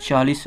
40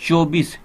24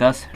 10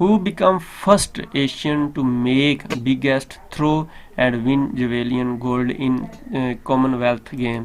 Who became first Asian to make biggest throw and win javelin gold in Commonwealth game؟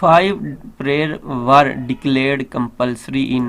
5 prayer were declared compulsory in،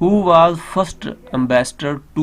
Who was first ambassador to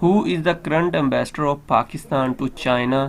Who is the current ambassador of Pakistan to China؟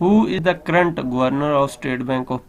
Who is the current governor of State Bank of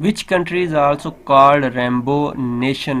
Which country is also called Rainbow Nation؟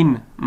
in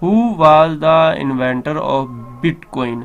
Who was the inventor of Bitcoin؟